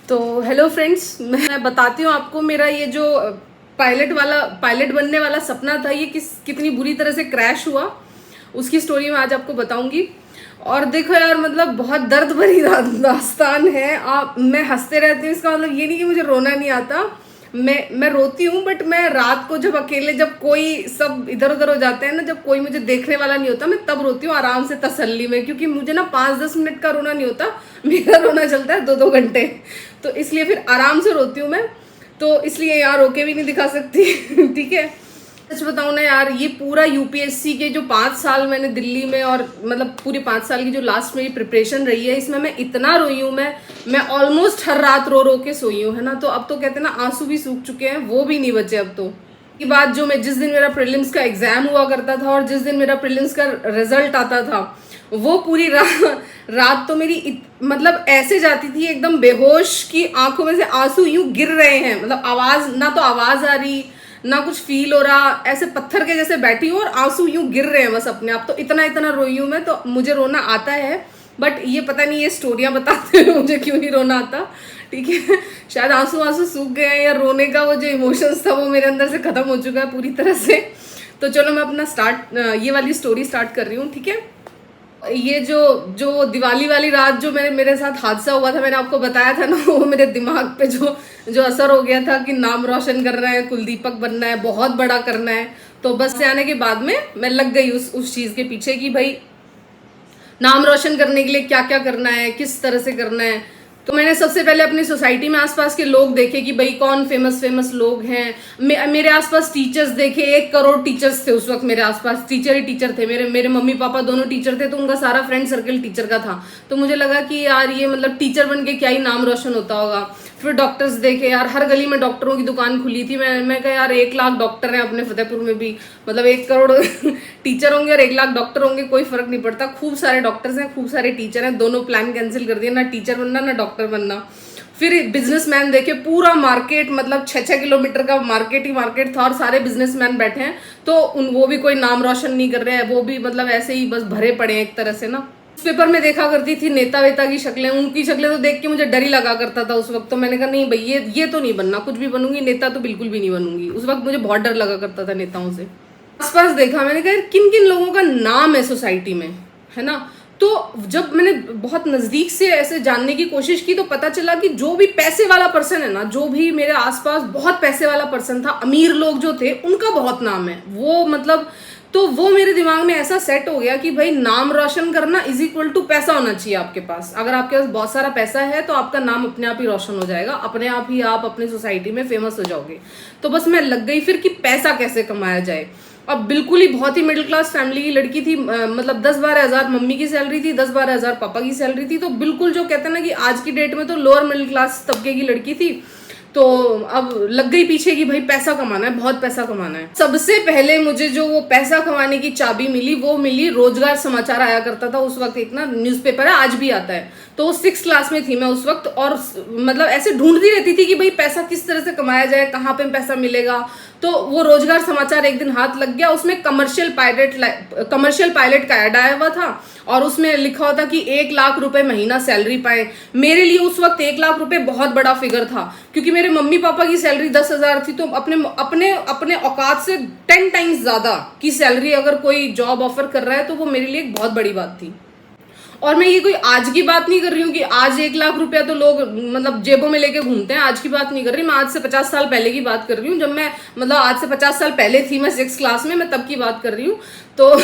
तो hello friends, मैं बताती हूँ आपको मेरा ये जो पायलट बनने वाला सपना था, ये कितनी बुरी तरह से क्रैश हुआ, उसकी स्टोरी मैं आज आपको बताऊंगी। और देखो यार, मतलब बहुत दर्द भरी दास्तान है। मैं हंसते रहती हूँ, इसका मतलब ये नहीं कि मुझे रोना नहीं आता। मैं रोती हूँ, बट मैं रात को जब अकेले, जब कोई सब इधर उधर हो जाते हैं ना, जब कोई मुझे देखने वाला नहीं होता, मैं तब रोती हूँ आराम से, तसल्ली में। क्योंकि मुझे ना 5-10 मिनट का रोना नहीं होता, मेरा रोना चलता है 2-2 घंटे। तो इसलिए फिर आराम से रोती हूँ मैं। तो इसलिए यार रोके भी नहीं दिखा सकती ठीक है। सच बताऊं ना यार, ये पूरा यूपीएससी के जो 5 साल मैंने दिल्ली में, और मतलब पूरे 5 साल की जो लास्ट मेरी प्रिपरेशन रही है, इसमें मैं इतना रोई हूँ। मैं ऑलमोस्ट हर रात रो रो के सोई हूँ, है ना। तो अब तो कहते हैं ना, आंसू भी सूख चुके हैं, वो भी नहीं बचे अब तो। की बात, जो मैं जिस दिन मेरा प्रीलिम्स का एग्जाम हुआ करता था और जिस दिन मेरा प्रीलिम्स का रिजल्ट आता था, वो पूरी रात तो मेरी मतलब ऐसे जाती थी एकदम बेहोश, की आंखों में से आंसू यूं गिर रहे हैं। मतलब आवाज ना, तो आवाज आ रही ना, कुछ फील हो रहा, ऐसे पत्थर के जैसे बैठी हूँ और आंसू यूं गिर रहे हैं बस अपने आप। तो इतना इतना रोई हूँ मैं। तो मुझे रोना आता है, बट ये पता नहीं, ये स्टोरियां बताते हुए मुझे क्यों नहीं रोना आता। ठीक है, शायद आंसू आंसू सूख गए हैं, या रोने का वो जो इमोशंस था वो मेरे अंदर से खत्म हो चुका है पूरी तरह से। तो चलो मैं अपना ये वाली स्टोरी स्टार्ट कर रही हूँ। ठीक है, ये जो दिवाली वाली रात जो मेरे साथ हादसा हुआ था, मैंने आपको बताया था ना, वो मेरे दिमाग पे जो असर हो गया था कि नाम रोशन करना है, कुलदीपक बनना है, बहुत बड़ा करना है। तो बस से आने के बाद में मैं लग गई उस चीज के पीछे कि भाई नाम रोशन करने के लिए क्या क्या करना है, किस तरह से करना है। तो मैंने सबसे पहले अपनी सोसाइटी में आसपास के लोग देखे कि भाई कौन फेमस लोग हैं। मेरे आसपास टीचर्स देखे, 1 करोड़ टीचर्स थे उस वक्त मेरे आसपास। टीचर ही टीचर थे, मेरे मम्मी पापा दोनों टीचर थे, तो उनका सारा फ्रेंड सर्कल टीचर का था। तो मुझे लगा कि यार ये मतलब टीचर बन के क्या ही नाम रोशन होता होगा। फिर डॉक्टर्स देखे यार, हर गली में डॉक्टरों की दुकान खुली थी। मैं कहा यार 1 लाख डॉक्टर हैं अपने फतेहपुर में भी, मतलब 1 करोड़ टीचर होंगे और 1 लाख डॉक्टर होंगे, कोई फर्क नहीं पड़ता। खूब सारे डॉक्टर्स हैं, खूब सारे टीचर हैं, दोनों प्लान कैंसिल कर दिए, ना टीचर बनना ना डॉक्टर बनना। फिर बिजनेसमैन देखे, पूरा मार्केट, मतलब 6-6 किलोमीटर का मार्केट ही मार्केट था, और सारे बिजनेसमैन बैठे हैं। तो वो भी कोई नाम रोशन नहीं कर रहे हैं, वो भी मतलब ऐसे ही बस भरे पड़े हैं एक तरह से ना। पेपर में देखा करती थी नेता वेता की शक्लें, उनकी शक्लें तो देख के मुझे डर ही लगा करता था उस वक्त। तो मैंने कहा नहीं भाई, ये तो नहीं बनना, कुछ भी बनूंगी, नेता तो बिल्कुल भी नहीं बनूंगी। उस वक्त मुझे बहुत डर लगा करता था नेताओं से। आसपास देखा, मैंने कहा किन किन लोगों का नाम है सोसाइटी में, है ना। तो जब मैंने बहुत नजदीक से ऐसे जानने की कोशिश की, तो पता चला कि जो भी पैसे वाला पर्सन है ना, जो भी मेरे आसपास बहुत पैसे वाला पर्सन था, अमीर लोग जो थे, उनका बहुत नाम है। वो मतलब, तो वो मेरे दिमाग में ऐसा सेट हो गया कि भाई नाम रोशन करना इज इक्वल टू पैसा होना चाहिए आपके पास। अगर आपके पास बहुत सारा पैसा है तो आपका नाम अपने आप ही रोशन हो जाएगा, अपने आप ही आप अपनी सोसाइटी में फेमस हो जाओगे। तो बस मैं लग गई फिर कि पैसा कैसे कमाया जाए। अब बिल्कुल ही बहुत ही मिडिल क्लास फैमिली की लड़की थी, मतलब 10-12 हजार मम्मी की सैलरी थी, 10-12 हजार पापा की सैलरी थी। तो बिल्कुल जो कहते हैं ना कि आज की डेट में तो लोअर मिडिल क्लास तबके की लड़की थी। तो अब लग गई पीछे कि भाई पैसा कमाना है, बहुत पैसा कमाना है। सबसे पहले मुझे जो वो पैसा कमाने की चाबी मिली, वो मिली रोजगार समाचार आया करता था उस वक्त, एक ना न्यूज़पेपर है, आज भी आता है। तो 6 क्लास में थी मैं उस वक्त, और मतलब ऐसे ढूंढती रहती थी कि भाई पैसा किस तरह से कमाया जाए, कहाँ पे पैसा मिलेगा। तो वो रोजगार समाचार एक दिन हाथ लग गया, उसमें कमर्शियल पायलट का ऐड आया हुआ था, और उसमें लिखा हुआ था कि 1 लाख रुपए महीना सैलरी पाए। मेरे लिए उस वक्त 1 लाख रुपए बहुत बड़ा फिगर था, क्योंकि मेरे मम्मी पापा की सैलरी 10,000 थी। तो अपने औकात से 10 टाइम्स ज्यादा की सैलरी अगर कोई जॉब ऑफर कर रहा है, तो वो मेरे लिए एक बहुत बड़ी बात थी। और मैं ये कोई आज की बात नहीं कर रही हूँ कि आज 1 लाख रुपया तो लोग मतलब जेबों में लेके घूमते हैं, आज की बात नहीं कर रही मैं। आज से 50 साल पहले की बात कर रही हूँ, जब मैं मतलब आज से 50 साल पहले थी मैं 6 क्लास में, मैं तब की बात कर रही हूँ। तो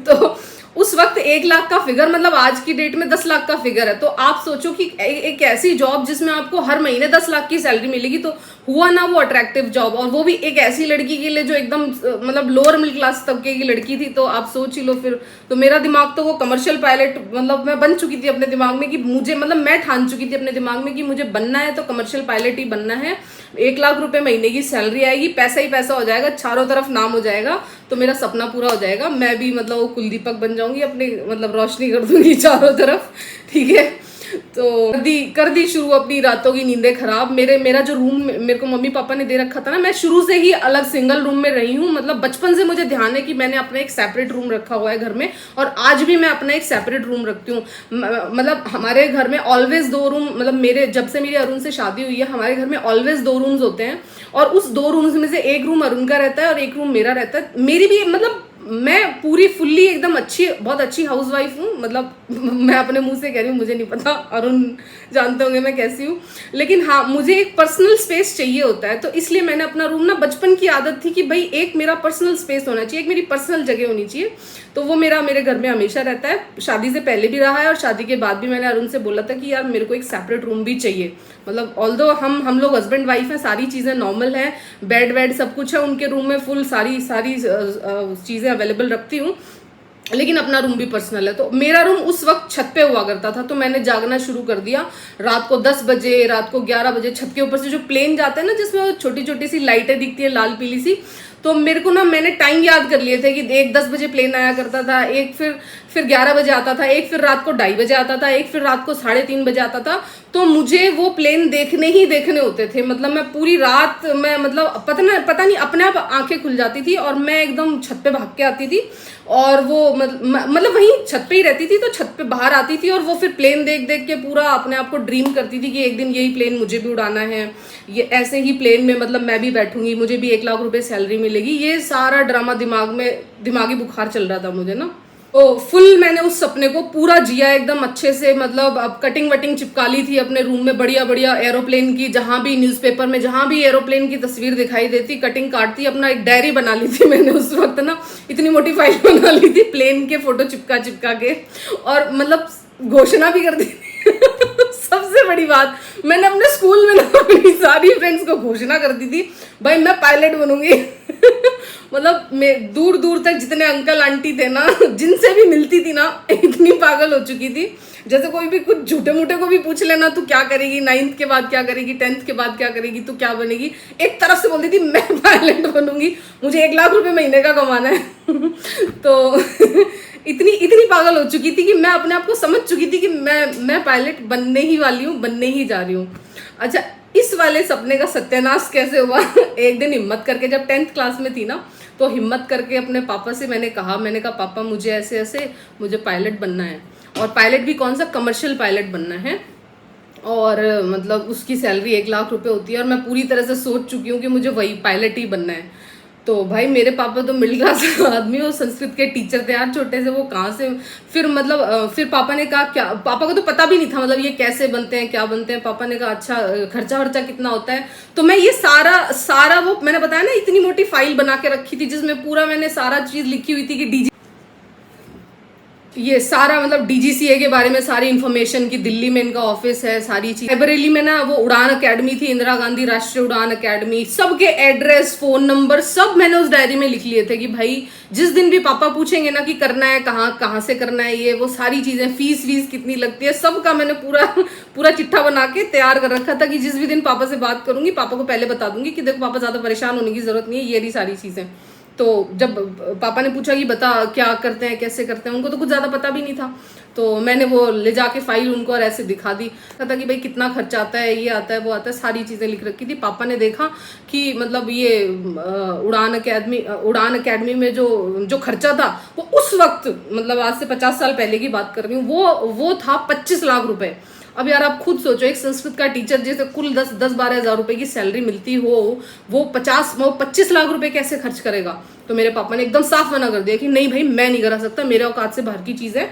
तो उस वक्त 1 लाख का फिगर मतलब आज की डेट में 10 लाख का फिगर है। तो आप सोचो कि एक ऐसी जॉब जिसमें आपको हर महीने 10 लाख की सैलरी मिलेगी, तो हुआ ना वो अट्रैक्टिव जॉब, और वो भी एक ऐसी लड़की के लिए जो एकदम मतलब लोअर मिडिल क्लास तबके की लड़की थी। तो आप सोच ही लो फिर। तो मेरा दिमाग तो वो कमर्शियल पायलट, मतलब मैं बन चुकी थी अपने दिमाग में कि मुझे, मतलब मैं ठान चुकी थी अपने दिमाग में कि मुझे बनना है तो कमर्शियल पायलट ही बनना है। 1 लाख रुपए महीने की सैलरी आएगी, पैसा ही पैसा हो जाएगा, चारों तरफ नाम हो जाएगा, तो मेरा सपना पूरा हो जाएगा। मैं भी मतलब वो कुलदीपक बन जाऊंगी, अपने मतलब रोशनी कर दूंगी चारों तरफ। ठीक है, तो कर दी शुरू अपनी रातों की नींदें खराब। मेरा जो रूम मेरे को मम्मी पापा ने दे रखा था ना, मैं शुरू से ही अलग सिंगल रूम में रही हूँ। मतलब बचपन से मुझे ध्यान है कि मैंने अपना एक सेपरेट रूम रखा हुआ है घर में, और आज भी मैं अपना एक सेपरेट रूम रखती हूँ। मतलब हमारे घर में ऑलवेज 2 रूम, मतलब मेरे जब से मेरी अरुण से शादी हुई है हमारे घर में ऑलवेज 2 रूम्स होते हैं, और उस 2 रूम्स में से एक रूम अरुण का रहता है और एक रूम मेरा रहता है। मेरी भी मतलब मैं पूरी फुल्ली एकदम बहुत अच्छी हाउसवाइफ हूँ। मतलब मैं अपने मुंह से कह रही हूँ, मुझे नहीं पता, अरुण जानते होंगे मैं कैसी हूँ, लेकिन हाँ मुझे एक पर्सनल स्पेस चाहिए होता है। तो इसलिए मैंने अपना रूम ना, बचपन की आदत थी कि भाई एक मेरा पर्सनल स्पेस होना चाहिए, एक मेरी पर्सनल जगह होनी चाहिए। तो वो मेरे घर में हमेशा रहता है, शादी से पहले भी रहा है और शादी के बाद भी। मैंने अरुण से बोला था कि यार मेरे को एक सेपरेट रूम भी चाहिए। मतलब ऑल्दो हम लोग हस्बैंड वाइफ हैं, सारी चीज़ें नॉर्मल हैं, बेड वेड सब कुछ है उनके रूम में, फुल सारी चीज़ें अवेलेबल रखती हूँ, लेकिन अपना रूम भी पर्सनल है। तो मेरा रूम उस वक्त छत पे हुआ करता था, तो मैंने जागना शुरू कर दिया रात को 10 बजे, रात को 11 बजे। छत के ऊपर से जो प्लेन जाता है ना, जिसमें छोटी छोटी सी लाइटें दिखती है लाल पीली सी, तो मेरे को ना, मैंने टाइम याद कर लिए थे कि एक 10 बजे प्लेन आया करता था, एक फिर 11 बजे आता था, एक फिर रात को 2:30 बजे आता था, एक फिर रात को 3:30 बजे आता था। तो मुझे वो प्लेन देखने होते थे। मतलब मैं पूरी रात मैं मतलब पता नहीं अपने आप आंखें खुल जाती थी और मैं एकदम छत पे भाग के आती थी, और वो मतलब वहीं छत पे ही रहती थी, तो छत पे बाहर आती थी और वो फिर प्लेन देख देख के पूरा अपने आप को ड्रीम करती थी कि एक दिन यही प्लेन मुझे भी उड़ाना है, ये ऐसे ही प्लेन में मतलब मैं भी बैठूंगी, मुझे भी 1 लाख रुपए सैलरी मिलेगी। ये सारा ड्रामा दिमागी बुखार चल रहा था मुझे ना। तो फुल मैंने उस सपने को पूरा जिया एकदम अच्छे से। मतलब अब कटिंग वटिंग चिपका ली थी अपने रूम में बढ़िया बढ़िया एरोप्लेन की, जहां भी न्यूज़पेपर में जहां भी एरोप्लेन की तस्वीर दिखाई देती कटिंग काटती। अपना एक डायरी बना ली थी मैंने उस वक्त ना, इतनी मोटी फाइल बना ली थी प्लेन के फोटो चिपका चिपका के, और मतलब घोषणा भी कर दी थी सबसे बड़ी बात, मैंने अपने स्कूल में ना अपनी सारी फ्रेंड्स को घोषणा कर दी थी, भाई मैं पायलट बनूंगी मतलब मैं दूर दूर तक जितने अंकल आंटी थे ना, जिनसे भी मिलती थी ना, इतनी पागल हो चुकी थी। जैसे कोई भी कुछ झूठे मूठे को भी पूछ लेना, तू क्या करेगी, 9th के बाद क्या करेगी, 10th के बाद क्या करेगी, तू क्या बनेगी, एक तरफ से बोलती थी मैं पायलट बनूंगी, मुझे 1 लाख रुपए महीने का कमाना है तो इतनी पागल हो चुकी थी कि मैं अपने आप को समझ चुकी थी कि मैं पायलट बनने ही वाली हूँ, बनने ही जा रही हूँ। अच्छा, इस वाले सपने का सत्यानाश कैसे हुआ एक दिन हिम्मत करके, जब 10th क्लास में थी ना, तो हिम्मत करके अपने पापा से मैंने कहा पापा मुझे ऐसे ऐसे मुझे पायलट बनना है, और पायलट भी कौन सा, कमर्शियल पायलट बनना है, और मतलब उसकी सैलरी 1 लाख रुपए होती है, और मैं पूरी तरह से सोच चुकी हूँ कि मुझे वही पायलट ही बनना है। तो भाई मेरे पापा तो मिडिल क्लास आदमी, वो संस्कृत के टीचर थे यार छोटे से, वो कहाँ से फिर मतलब फिर पापा ने कहा, क्या पापा को तो पता भी नहीं था मतलब ये कैसे बनते हैं क्या बनते हैं। पापा ने कहा अच्छा खर्चा वर्चा कितना होता है, तो मैं ये सारा वो मैंने बताया ना, इतनी मोटी फाइल बना के रखी थी जिसमें पूरा मैंने सारा चीज लिखी हुई थी कि ये सारा मतलब डीजीसीए के बारे में सारी इन्फॉर्मेशन की, दिल्ली में इनका ऑफिस है, सारी चीज। बरेली में ना वो उड़ान अकेडमी थी, इंदिरा गांधी राष्ट्रीय उड़ान अकेडमी, सबके एड्रेस फोन नंबर सब मैंने उस डायरी में लिख लिए थे कि भाई जिस दिन भी पापा पूछेंगे ना कि करना है कहाँ से करना है, ये वो सारी चीजें, फीस कितनी लगती है, सबका मैंने पूरा चिट्ठा बना के तैयार कर रखा था कि जिस भी दिन पापा से बात करूंगी पापा को पहले बता दूंगी कि देखो पापा ज्यादा परेशान होने की जरूरत नहीं है, ये रही सारी चीजें। तो जब पापा ने पूछा कि बता क्या करते हैं कैसे करते हैं, उनको तो कुछ ज़्यादा पता भी नहीं था, तो मैंने वो ले जाके फाइल उनको और ऐसे दिखा दी, कहता कि भाई कितना खर्चा आता है, ये आता है वो आता है, सारी चीज़ें लिख रखी थी। पापा ने देखा कि मतलब ये उड़ान अकेडमी में जो खर्चा था वो उस वक्त, मतलब आज से 50 साल पहले की बात कर रही हूँ, वो था 25 लाख रुपए। अब यार आप खुद सोचो, एक संस्कृत का टीचर जैसे कुल 10-12 हज़ार रुपए की सैलरी मिलती हो, वो 25 लाख रुपए कैसे खर्च करेगा। तो मेरे पापा ने एकदम साफ मना कर दिया कि नहीं भाई मैं नहीं करा सकता, मेरे औकात से बाहर की चीज़ है,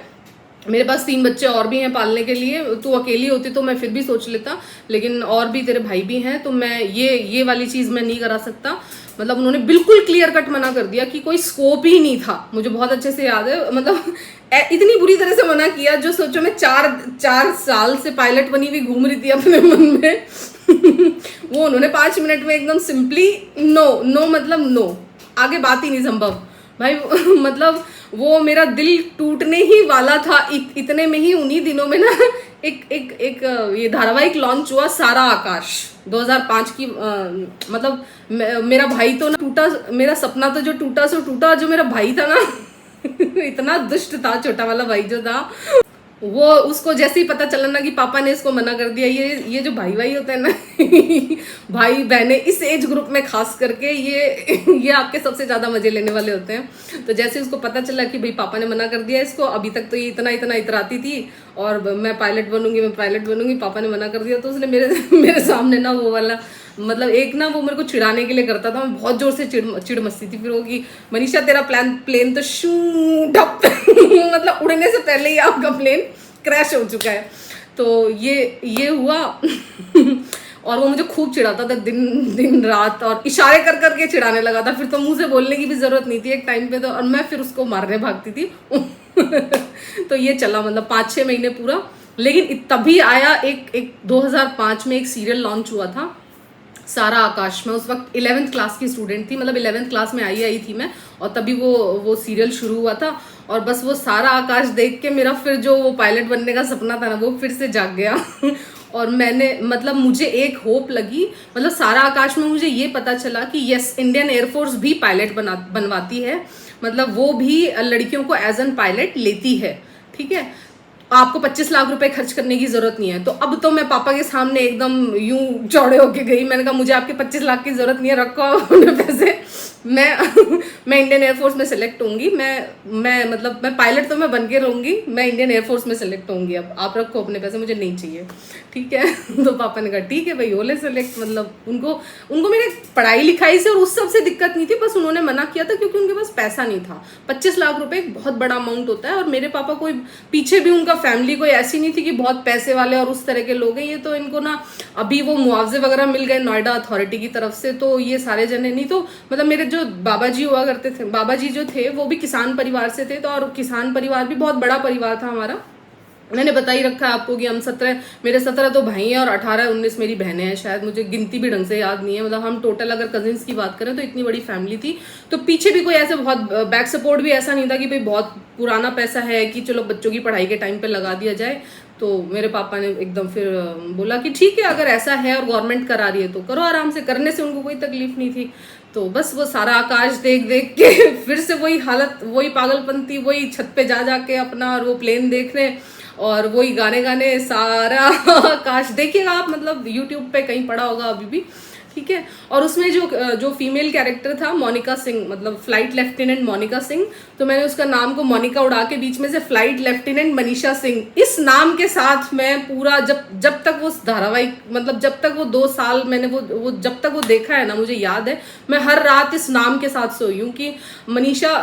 मेरे पास 3 बच्चे और भी हैं पालने के लिए, तू अकेली होती तो मैं फिर भी सोच लेता, लेकिन और भी तेरे भाई भी हैं, तो मैं ये वाली चीज़ मैं नहीं करा सकता। मतलब उन्होंने बिल्कुल क्लियर कट मना कर दिया कि कोई स्कोप ही नहीं था। मुझे बहुत अच्छे से याद है, मतलब इतनी बुरी तरह से मना किया, जो सोचो मैं 4 साल से पायलट बनी हुई घूम रही थी अपने मन में वो उन्होंने 5 मिनट में एकदम सिंपली नो मतलब नो, आगे बात ही नहीं संभव भाई मतलब वो मेरा दिल टूटने ही वाला था। इतने में ही उन्हीं दिनों में ना एक ये धारावाहिक लॉन्च हुआ, सारा आकाश, 2005 की मतलब मेरा भाई तो ना टूटा, मेरा सपना तो जो टूटा सो टूटा, जो मेरा भाई था ना इतना दुष्ट था, छोटा वाला भाई जो था वो उसको जैसे ही पता चला ना कि पापा ने इसको मना कर दिया, ये जो भाई भाई होते हैं ना भाई बहनें इस एज ग्रुप में खास करके ये आपके सबसे ज्यादा मजे लेने वाले होते हैं। तो जैसे उसको पता चला कि भाई पापा ने मना कर दिया इसको, अभी तक तो ये इतना इतना इतराती थी और मैं पायलट बनूंगी, पापा ने मना कर दिया, तो उसने मेरे सामने ना वो वाला मतलब एक ना वो मेरे को चिढ़ाने के लिए करता था, मैं बहुत जोर से चिढ़ मस्ती थी फिर वो कि मनीषा तेरा प्लेन तो शू ढप मतलब उड़ने से पहले ही आपका प्लेन क्रैश हो चुका है। तो ये हुआ और वो मुझे खूब चिढ़ाता था दिन रात और इशारे कर करके चिढ़ाने लगा था, फिर तो मुंह से बोलने की भी जरूरत नहीं थी एक टाइम पे तो, और मैं फिर उसको मारने भागती थी तो ये चला मतलब 5-6 महीने पूरा। लेकिन तभी आया एक 2005 में एक सीरियल लॉन्च हुआ था सारा आकाश में, उस वक्त 11th क्लास की स्टूडेंट थी, मतलब 11th क्लास में आई थी मैं, और तभी वो सीरियल शुरू हुआ था। और बस वो सारा आकाश देख के मेरा फिर जो वो पायलट बनने का सपना था ना वो फिर से जाग गया और मैंने मतलब मुझे एक होप लगी, मतलब सारा आकाश में मुझे ये पता चला कि यस इंडियन एयरफोर्स भी पायलट बनवाती है, मतलब वो भी लड़कियों को एज एन पायलट लेती है, ठीक है, आपको 25 लाख रुपए खर्च करने की जरूरत नहीं है। तो अब तो मैं पापा के सामने एकदम यूं चौड़े होके गई, मैंने कहा मुझे आपके 25 लाख की जरूरत नहीं है, रखो अपने पैसे, मैं इंडियन एयरफोर्स में सेलेक्ट होंगी, मैं मतलब मैं पायलट तो मैं बन के रहूंगी, मैं इंडियन एयरफोर्स में सेलेक्ट होंगी, अब आप रखो अपने पैसे, मुझे नहीं चाहिए, ठीक है तो पापा ने कहा ठीक है भाई ओले सेलेक्ट, मतलब उनको मेरे पढ़ाई लिखाई से और उस सब से दिक्कत नहीं थी, बस उन्होंने मना किया था क्योंकि उनके पास पैसा नहीं था। 25 लाख रुपए एक बहुत बड़ा अमाउंट होता है, और मेरे पापा कोई पीछे भी उनका फैमिली कोई ऐसी नहीं थी कि बहुत पैसे वाले और उस तरह के लोग हैं, ये तो इनको ना अभी वो मुआवजे वगैरह मिल गए नोएडा अथॉरिटी की तरफ से, तो ये सारे जने नहीं, तो मतलब मेरे जो बाबा जी हुआ करते थे, बाबा जी जो थे वो भी किसान परिवार से थे, तो और किसान परिवार भी बहुत बड़ा परिवार था हमारा। मैंने बता ही रखा है आपको कि हम 17 मेरे 17 तो भाई हैं और 18-19 मेरी बहनें हैं, शायद मुझे गिनती भी ढंग से याद नहीं है, मतलब हम टोटल अगर कजिन्स की बात करें तो इतनी बड़ी फैमिली थी। तो पीछे भी कोई ऐसे बहुत बैक सपोर्ट भी ऐसा नहीं था कि भाई बहुत पुराना पैसा है कि चलो बच्चों की पढ़ाई के टाइम पे लगा दिया जाए। तो मेरे पापा ने एकदम फिर बोला कि ठीक है अगर ऐसा है और गवर्नमेंट करा रही है तो करो आराम से, करने से उनको कोई तकलीफ नहीं थी। तो बस वो सारा आकाश देख देख के फिर से वही हालत, वही पागलपंती, वही छत पे जा जाके अपना और वो प्लेन देख रहे और वही गाने सारा आकाश देखिएगा आप, मतलब यूट्यूब पे कहीं पड़ा होगा अभी भी, ठीक है। और उसमें जो फीमेल कैरेक्टर था मोनिका सिंह, मतलब फ्लाइट लेफ्टिनेंट मोनिका सिंह, तो मैंने उसका नाम को मोनिका उड़ा के बीच में से फ्लाइट लेफ्टिनेंट मनीषा सिंह इस नाम के साथ मैं पूरा जब तक वो धारावाहिक, मतलब जब तक वो 2 साल मैंने वो जब तक वो देखा है ना, मुझे याद है मैं हर रात इस नाम के साथ सोई हूँ कि मनीषा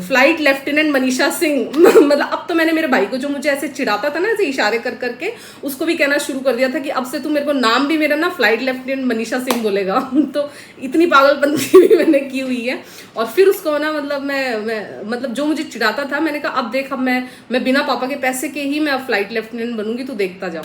फ्लाइट लेफ्टिनेंट मनीषा सिंह मतलब अब तो मैंने मेरे भाई को जो मुझे ऐसे चिढ़ाता था ना ऐसे इशारे कर करके, उसको भी कहना शुरू कर दिया था कि अब से तू मेरे को नाम भी मेरा ना फ्लाइट लेफ्टिनेंट मनीषा सिंह बोलेगा तो इतनी पागलपंती भी मैंने की हुई है। और फिर उसको ना मतलब मैं मतलब जो मुझे चिढ़ाता था मैंने कहा अब देख, अब मैं बिना पापा के पैसे के ही मैं अब फ्लाइट लेफ्टिनेंट बनूंगी, तो देखता जाओ।